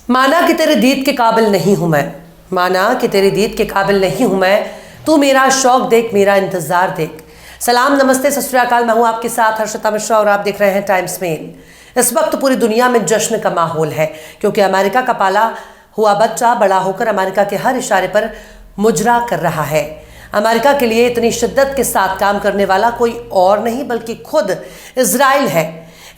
माना कि तेरे दीद के काबिल नहीं हूं मैं, माना कि तेरी दीद के काबिल नहीं हूं मैं, तू मेरा शौक देख, मेरा इंतजार देख। सलाम, नमस्ते, सत श्री अकाल। मैं हूं आपके साथ हर्षिता मिश्रा और आप देख रहे हैं टाइम्स मेल। इस वक्त पूरी दुनिया में जश्न का माहौल है क्योंकि अमेरिका का पाला हुआ बच्चा बड़ा होकर अमेरिका के हर इशारे पर मुजरा कर रहा है। अमेरिका के लिए इतनी शिद्दत के साथ काम करने वाला कोई और नहीं बल्कि खुद इजराइल है।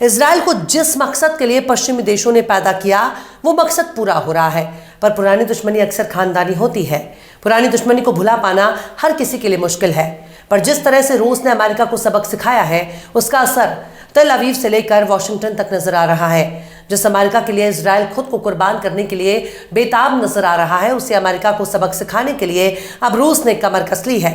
इजराइल को जिस मकसद के लिए पश्चिमी देशों ने पैदा किया वो मकसद पूरा हो रहा है, पर पुरानी दुश्मनी अक्सर खानदानी होती है। पुरानी दुश्मनी को भुला पाना हर किसी के लिए मुश्किल है, पर जिस तरह से रूस ने अमेरिका को सबक सिखाया है उसका असर तल अवीव से लेकर वॉशिंगटन तक नजर आ रहा है। जिस अमेरिका के लिए इजराइल खुद को कुर्बान करने के लिए बेताब नजर आ रहा है, उसे अमेरिका को सबक सिखाने के लिए अब रूस ने कमर कस ली है।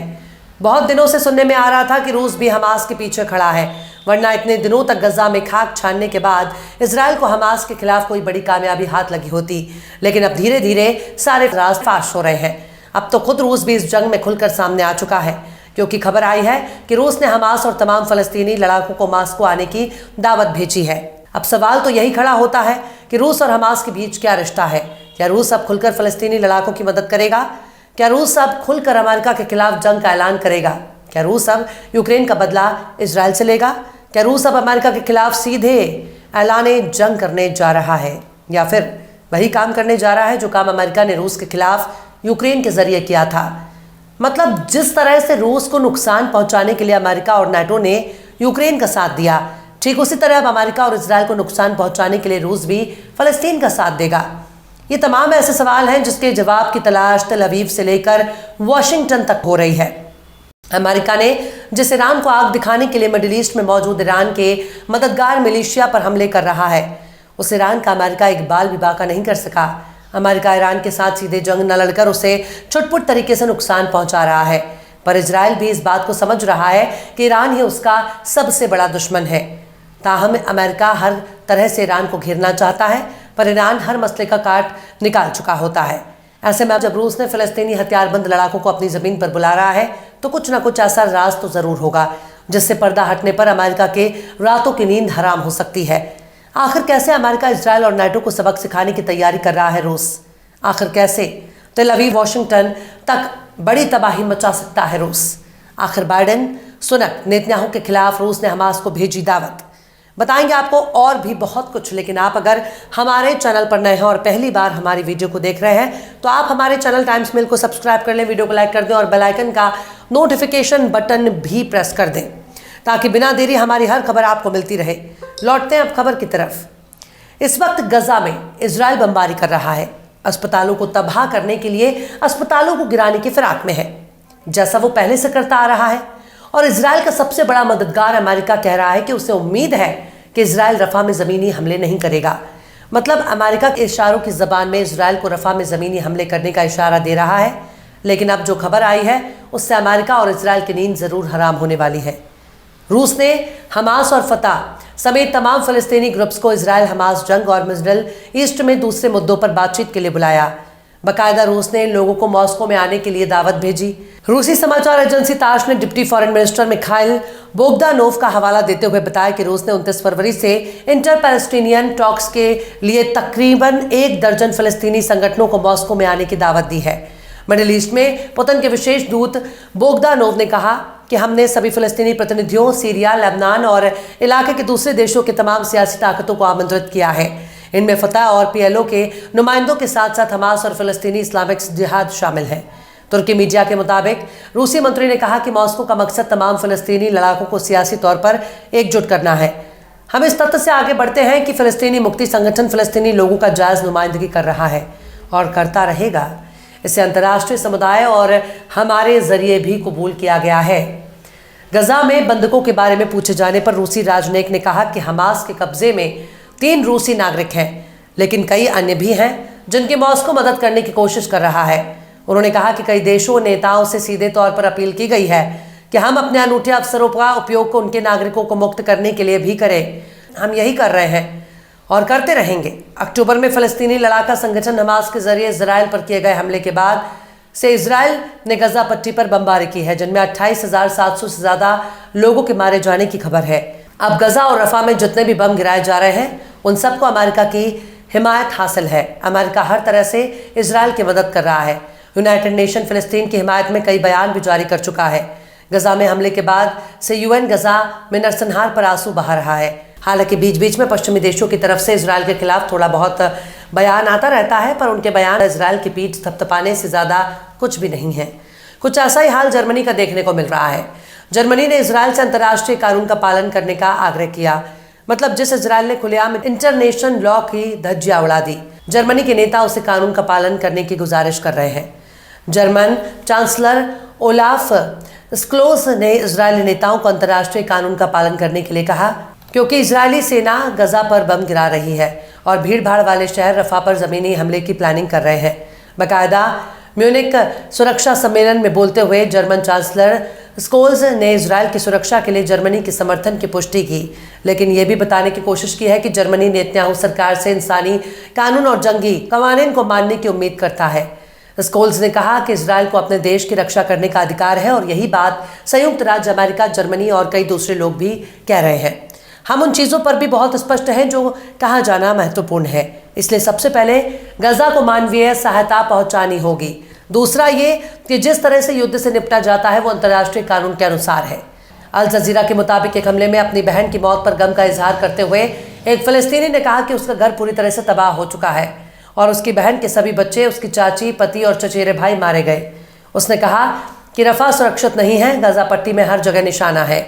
बहुत दिनों से सुनने में आ रहा था कि रूस भी हमास के पीछे खड़ा है, वरना इतने दिनों तक गजा में खाक छानने के बाद इजराइल को हमास के खिलाफ कोई बड़ी कामयाबी हाथ लगी होती। लेकिन अब धीरे धीरे सारे राज फाश हो रहे हैं। अब तो खुद रूस भी इस जंग में खुलकर सामने आ चुका है, क्योंकि खबर आई है कि रूस ने हमास और तमाम फलस्तीनी लड़ाकों को मॉस्को आने की दावत भेजी है। अब सवाल तो यही खड़ा होता है कि रूस और हमास के बीच क्या रिश्ता है। क्या रूस अब खुलकर फलस्तीनी लड़ाकों की मदद करेगा? क्या रूस अब खुलकर अमेरिका के खिलाफ जंग का ऐलान करेगा? क्या रूस अब यूक्रेन का बदला इजराइल से लेगा? क्या रूस अब अमेरिका के खिलाफ सीधे ऐलाने जंग करने जा रहा है, या फिर वही काम करने जा रहा है जो काम अमेरिका ने रूस के खिलाफ यूक्रेन के जरिए किया था? मतलब जिस तरह से रूस को नुकसान पहुंचाने के लिए अमेरिका और नाटो ने यूक्रेन का साथ दिया, ठीक उसी तरह अब अमेरिका और इजराइल को नुकसान पहुंचाने के लिए रूस भी फलस्तीन का साथ देगा। ये तमाम ऐसे सवाल हैं जिसके जवाब की तलाश तल अवीव से लेकर वॉशिंगटन तक हो रही है। अमेरिका ने जिस ईरान को आग दिखाने के लिए मिडिल ईस्ट में मौजूद ईरान के मददगार मिलिशिया पर हमले कर रहा है, उस ईरान का अमेरिका एक बाल भी बाका नहीं कर सका। अमेरिका ईरान के साथ सीधे जंग न लड़कर उसे छुटपुट तरीके से नुकसान पहुंचा रहा है, पर इजराइल भी इस बात को समझ रहा है कि ईरान ही उसका सबसे बड़ा दुश्मन है। ताहम अमेरिका हर तरह से ईरान को घेरना चाहता है, पर ईरान हर मसले का काट निकाल चुका होता है। ऐसे में जब रूस ने फिलिस्तीनी हथियारबंद लड़ाकों को अपनी जमीन पर बुला रहा है तो कुछ ना कुछ ऐसा राज तो जरूर होगा जिससे पर्दा हटने पर अमेरिका के रातों की नींद हराम हो सकती है। आखिर कैसे अमेरिका, इजराइल और नाटो को सबक सिखाने की तैयारी कर रहा है रूस? आखिर कैसे तल अवीव वॉशिंगटन तक बड़ी तबाही मचा सकता है रूस? आखिर बाइडेन, सुनक, नेतन्याहू के खिलाफ रूस ने हमास को भेजी दावत। बताएंगे आपको और भी बहुत कुछ, लेकिन आप अगर हमारे चैनल पर नए हैं और पहली बार हमारी वीडियो को देख रहे हैं तो आप हमारे चैनल टाइम्स मेल को सब्सक्राइब कर लें, वीडियो को लाइक कर दें और बेल आइकन का नोटिफिकेशन बटन भी प्रेस कर दें ताकि बिना देरी हमारी हर खबर आपको मिलती रहे। लौटते हैं अब खबर की तरफ। इस वक्त गजा में इजराइल बमबारी कर रहा है, अस्पतालों को तबाह करने के लिए अस्पतालों को गिराने की फिराक में है, जैसा वो पहले से करता आ रहा है। और इजराइल का सबसे बड़ा मददगार अमेरिका कह रहा है कि उसे उम्मीद है कि इजराइल रफा में ज़मीनी हमले नहीं करेगा। मतलब अमेरिका के इशारों की ज़बान में इजराइल को रफा में ज़मीनी हमले करने का इशारा दे रहा है। लेकिन अब जो खबर आई है उससे अमेरिका और इजराइल की नींद ज़रूर हराम होने वाली है। रूस ने हमास और फतह समेत तमाम फ़लस्तीनी ग्रुप्स को इजराइल हमास जंग और मिडल ईस्ट में दूसरे मुद्दों पर बातचीत के लिए बुलाया। बाकायदा रूस ने इन लोगों को मॉस्को में आने के लिए दावत भेजी। रूसी समाचार एजेंसी ताश ने deputy foreign minister Mikhail Bogdanov का हवाला देते हुए बताया कि रूस ने 29 फरवरी से इंटर पैलेस्टीनियन टॉक्स के लिए तकरीबन 1 दर्जन फलस्तीनी संगठनों को मॉस्को में आने की दावत दी है। मिडिल ईस्ट में पुतिन के विशेष दूत बोगदानोव ने कहा कि हमने सभी फलस्तीनी प्रतिनिधियों, सीरिया, लेबनान और इलाके के दूसरे देशों के तमाम सियासी ताकतों को आमंत्रित किया है। इनमें फतह और पीएलओ के नुमाइंदों के साथ साथ हमास और फिलिस्तीनी इस्लामिक जिहाद शामिल है। तुर्की मीडिया के मुताबिक रूसी मंत्री ने कहा कि मॉस्को का मकसद तमाम फिलिस्तीनी लड़ाकों को सियासी तौर पर एकजुट करना है। हम इस तथ्य से आगे बढ़ते हैं कि फिलिस्तीनी मुक्ति संगठन फिलिस्तीनी लोगों का जायज नुमाइंदगी कर रहा है और करता रहेगा। इसे अंतर्राष्ट्रीय समुदाय और हमारे जरिए भी कबूल किया गया है। गजा में बंधकों के बारे में पूछे जाने पर रूसी राजनयिक ने कहा कि हमास के कब्जे में 3 रूसी नागरिक हैं, लेकिन कई अन्य भी हैं जिनकी मॉस्को मदद करने की कोशिश कर रहा है। उन्होंने कहा कि कई देशों नेताओं से सीधे तौर पर अपील की गई है कि हम अपने अनूठे अवसरों का उपयोग को उनके नागरिकों को मुक्त करने के लिए भी करें। हम यही कर रहे हैं और करते रहेंगे। अक्टूबर में फलस्तीनी लड़ाका संगठन हमास के जरिए इजराइल पर किए गए हमले के बाद से इजराइल ने गजा पट्टी पर बमबारी की है, जिनमें 28,700 से ज़्यादा लोगों के मारे जाने की खबर है। अब गजा और रफा में जितने भी बम गिराए जा रहे हैं उन सबको अमेरिका की हिमायत हासिल है। अमेरिका हर तरह से इजराइल की मदद कर रहा है। यूनाइटेड नेशन फिलिस्तीन की हिमायत में कई बयान भी जारी कर चुका है। गजा में हमले के बाद से यूएन गजा में नरसंहार पर आंसू बहा रहा है। हालांकि बीच बीच में पश्चिमी देशों की तरफ से इजराइल के खिलाफ थोड़ा बहुत बयान आता रहता है, पर उनके बयान इजराइल की पीठ थपथपाने से ज्यादा कुछ भी नहीं है। कुछ ऐसा ही हाल जर्मनी का देखने को मिल रहा है। जर्मनी ने इजराइल से अंतर्राष्ट्रीय कानून का पालन करने का आग्रह किया। मतलब जिस इजराइल ने खुलेआम इंटरनेशनल लॉ की धज्जियां उड़ा दी, जर्मनी के नेता उसे कानून का पालन करने की गुजारिश कर रहे हैं। जर्मन चांसलर ओलाफ स्क्लोज ने इजरायली नेताओं को अंतर्राष्ट्रीय कानून का पालन करने के लिए कहा, क्योंकि इजरायली सेना गजा पर बम गिरा रही है और भीड़ भाड़ वाले शहर रफा पर जमीनी हमले की प्लानिंग कर रहे हैं। बाकायदा म्यूनिक सुरक्षा सम्मेलन में बोलते हुए जर्मन चांसलर स्कोल्स ने इजरायल की सुरक्षा के लिए जर्मनी के समर्थन की पुष्टि की, लेकिन यह भी बताने की कोशिश की है कि जर्मनी नेतन्याहू सरकार से इंसानी कानून और जंगी कवानीन को मानने की उम्मीद करता है। स्कोल्स ने कहा कि इजरायल को अपने देश की रक्षा करने का अधिकार है और यही बात संयुक्त राज्य अमेरिका, जर्मनी और कई दूसरे लोग भी कह रहे हैं। हम उन चीज़ों पर भी बहुत स्पष्ट हैं जो कहा जाना महत्वपूर्ण है। इसलिए सबसे पहले गजा को मानवीय सहायता पहुंचानी होगी। दूसरा ये कि जिस तरह से युद्ध से निपटा जाता है वो अंतर्राष्ट्रीय कानून के अनुसार है। अल जजीरा के मुताबिक एक हमले में अपनी बहन की मौत पर गम का इजहार करते हुए एक फिलिस्तीनी ने कहा कि उसका घर पूरी तरह से तबाह हो चुका है और उसकी बहन के सभी बच्चे, उसकी चाची, पति और चचेरे भाई मारे गए। उसने कहा कि रफा सुरक्षित नहीं है, गजा पट्टी में हर जगह निशाना है।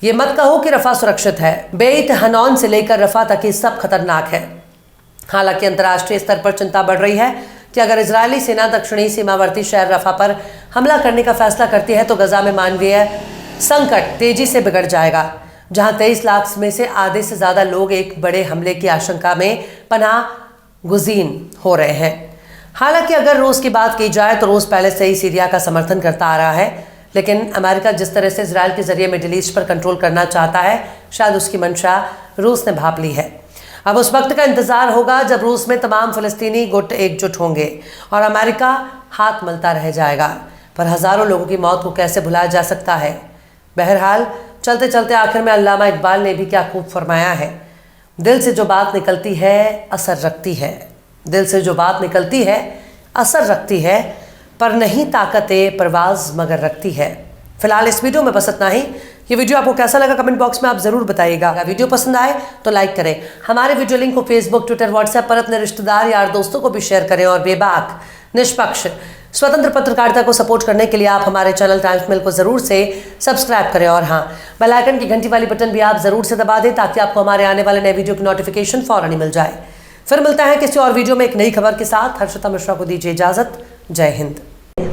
ये मत कहो कि रफा सुरक्षित है, बेत हनौन से लेकर रफा तक ही सब खतरनाक है। हालांकि अंतर्राष्ट्रीय स्तर पर चिंता बढ़ रही है कि अगर इजरायली सेना दक्षिणी सीमावर्ती शहर रफा पर हमला करने का फैसला करती है तो गजा में मानवीय संकट तेजी से बिगड़ जाएगा, जहां 23 लाख में से आधे से ज्यादा लोग एक बड़े हमले की आशंका में पनाह गुज़ीन हो रहे हैं। हालांकि अगर रूस की बात की जाए तो रूस पहले से ही सीरिया का समर्थन करता आ रहा है, लेकिन अमेरिका जिस तरह से इजरायल के जरिए मिडिल ईस्ट पर कंट्रोल करना चाहता है, शायद उसकी मंशा रूस ने भांप ली है। अब उस वक्त का इंतजार होगा जब रूस में तमाम फिलिस्तीनी गुट एकजुट होंगे और अमेरिका हाथ मलता रह जाएगा। पर हजारों लोगों की मौत को कैसे भुलाया जा सकता है। बहरहाल चलते चलते आखिर में अल्लामा इकबाल ने भी क्या खूब फरमाया है, दिल से जो बात निकलती है असर रखती है। दिल से जो बात निकलती है असर रखती है, पर नहीं ताकते परवाज मगर रखती है। फिलहाल इस वीडियो में बस इतना ही। ये वीडियो आपको कैसा लगा कमेंट बॉक्स में आप जरूर बताइएगा। अगर वीडियो पसंद आए तो लाइक करें। हमारे वीडियो लिंक को फेसबुक, ट्विटर, व्हाट्सएप पर अपने रिश्तेदार, यार, दोस्तों को भी शेयर करें और बेबाक, निष्पक्ष, स्वतंत्र पत्रकारिता को सपोर्ट करने के लिए आप हमारे चैनल टाइम्स मेल को जरूर से सब्सक्राइब करें और हाँ, बेल आइकन की घंटी वाली बटन भी आप जरूर से दबा दें ताकि आपको हमारे आने वाले नए वीडियो की नोटिफिकेशन फौरन ही मिल जाए। फिर मिलते हैं किसी और वीडियो में एक नई खबर के साथ। हर्षिता मिश्रा को दीजिए इजाजत। जय हिंद।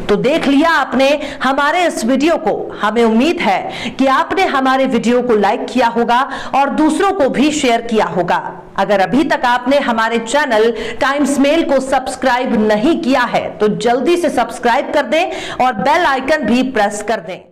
तो देख लिया आपने हमारे इस वीडियो को। हमें उम्मीद है कि आपने हमारे वीडियो को लाइक किया होगा और दूसरों को भी शेयर किया होगा। अगर अभी तक आपने हमारे चैनल टाइम्स मेल को सब्सक्राइब नहीं किया है तो जल्दी से सब्सक्राइब कर दें और बेल आइकन भी प्रेस कर दें।